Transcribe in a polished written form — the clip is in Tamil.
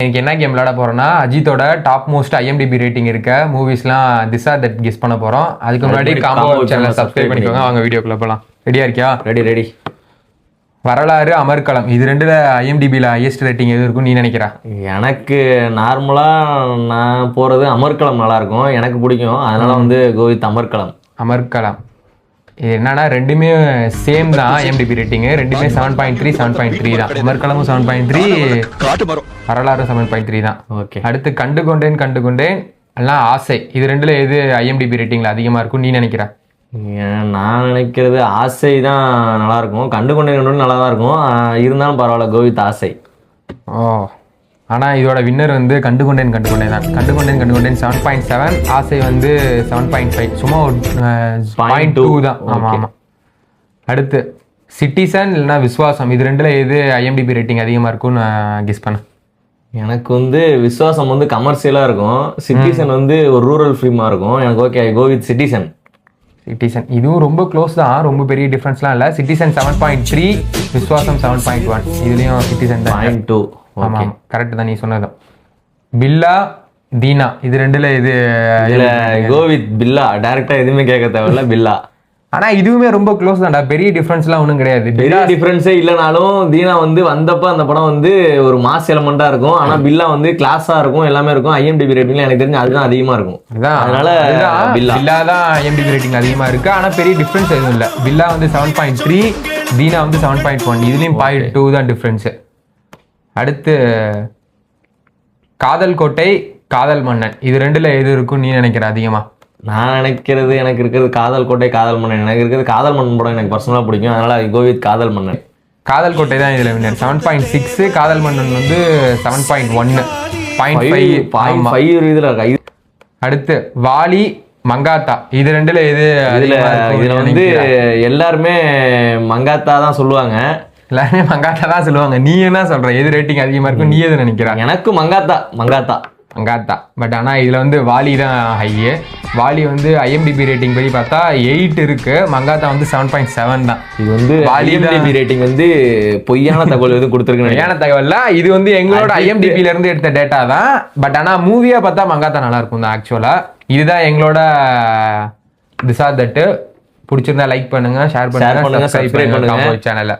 எனக்கு என்ன கேம் விளையாட போறோம்னா அஜித்தோட டாப் மோஸ்ட் ஐஎம்டிபி ரேட்டிங் இருக்க மூவிஸ்லாம் திஸ் ஆர் தட் கெஸ் பண்ண போறோம். அதுக்கு முன்னாடி காம்போ சேனலை சப்ஸ்கிரைப் பண்ணிக்கோங்க. அவங்க வீடியோக்குள்ள போகலாம். ரெடியா இருக்கியா? ரெடி. வரலாறு, அமர்க்களம் இது ரெண்டுல ஐஎம்டிபியில் ஹையஸ்ட் ரேட்டிங் எது இருக்கும் நீ நினைக்கிறா? எனக்கு நார்மலாக நான் போகிறது அமர்க்களம் நல்லாயிருக்கும், எனக்கு பிடிக்கும். அதனால கோவித் அமர்க்களம். இது என்னன்னா ரெண்டுமே சேம் தான் ஐஎம்டிபி ரேட்டிங். ரெண்டுமே 7.3 7.3 தான். அமர்க்களமும் 7.3, வரலாறும் 7.3 தான். ஓகே. அடுத்து கண்டுகொண்டேன் எல்லாம் ஆசை. இது ரெண்டுல எது ஐஎம்டிபி ரேட்டிங்ல அதிகமா இருக்கும் நீ நினைக்கிறா? நான் நினைக்கிறது ஆசை தான் நல்லாயிருக்கும். கண்டுகொண்டேன் நல்லா தான் இருக்கும், இருந்தாலும் பரவாயில்ல, கோவித் ஆசை. ஆனால் இதோட வின்னர் கண்டுகொண்டேன் தான். கண்டுகொண்டேன் 7.7, ஆசை 7.5, சும்மா 0.2 தான். ஆமாம். அடுத்து சிட்டிசன் இல்லைனா விஸ்வாசம், இது ரெண்டுல எது ஐஎம்டிபி ரேட்டிங் அதிகமாக இருக்கும்னு கெஸ் பண்ண? எனக்கு விஸ்வாசம் கமர்ஷியலாக இருக்கும், சிட்டிசன் ஒரு ரூரல் ஃபிலிமாக இருக்கும். எனக்கு ஓகே, கோவித் சிட்டிசன். இதுவும் ரொம்ப க்ளோஸ் தான், ரொம்ப பெரிய டிஃப்ரென்ஸ்லாம் இல்லை. சிட்டிசன் 7.3, விஸ்வாசம் 7.1. இதுலேயும் சிட்டிசன் 0.2. ஆமாம், கரெக்ட் தான் நீ சொன்னதும். பில்லா, தீனா இது ரெண்டுல இது கோவித். பில்லா டைரக்டா எதுவுமே கேட்க தேவையில்ல, பில்லா. ஆனா இதுவுமே ரொம்ப க்ளோஸ் தான்டா, பெரிய டிஃபரன்ஸ்லாம் ஒன்றும் கிடையாது. பெரிய டிஃபரன்ஸே இல்லைனாலும் தீனா வந்தப்ப அந்த படம் ஒரு மாஸ் எலமெண்டா இருக்கும். ஆனா பில்லா கிளாஸா இருக்கும், எல்லாமே இருக்கும். ஐஎம்டிபி ரேட்டிங்ல எனக்கு தெரிஞ்சு அதுதான் அதிகமா இருக்கும். அதனால பில்லா தான் ஐஎம்டிபி ரேட்டிங் அதிகமா இருக்கு. ஆனா பெரிய டிஃபரன்ஸ் எதுவும் இல்லை. பில்லா 7.3, தீனா 7.1. இதுலயும் 0.2 தான் டிஃபரன்ஸ். அடுத்து காதல் கோட்டை, காதல் மன்னன், இது ரெண்டுல எது இருக்கும் நீ நினைக்கிற அதிகமா? நான் நினைக்கிறது எனக்கு இருக்கிறது காதல் கோட்டை, காதல் மன்னன். எனக்கு இருக்கிறது காதல் மன்னன் படம் எனக்கு பர்சனலாக பிடிக்கும், அதனால கோவித் காதல் மன்னன். காதல் கோட்டை தான் இதில் வின்னர். 7.6, காதல் மன்னன் 7.1, 0.5 இதில் இருக்கு. அடுத்து வாலி, மங்காத்தா, இது ரெண்டுல எது? இதுல எல்லாருமே மங்காத்தா தான் சொல்லுவாங்க. எல்லாருமே மங்காத்தா தான் சொல்லுவாங்க. நீ என்ன சொல்ற, எது ரேட்டிங் அதிகமா இருக்கும் நீ எது நினைக்கிற? எனக்கு மங்காத்தா. பட் ஆனால் இதில் வாலி தான் ஹையு. வாலி ஐஎம்டிபி ரேட்டிங் படி பார்த்தா 8 இருக்கு. மங்காத்தா 7.7 தான். இது ஐஎம்டிபி ரேட்டிங் பொய்யான தகவல் கொடுத்துருக்கு. பொய்யான தகவல்ல இது எங்களோட ஐஎம்டிபில இருந்து எடுத்த டேட்டா தான். பட் ஆனால் மூவியா பார்த்தா மங்காத்தா நல்லா இருக்கும் தான் ஆக்சுவலா. இதுதான் எங்களோட திஸ் ஆர் தட். பிடிச்சிருந்தா லைக் பண்ணுங்க, ஷேர் பண்ணுங்க, சப்ஸ்கிரைப் பண்ணுங்க சேனலை.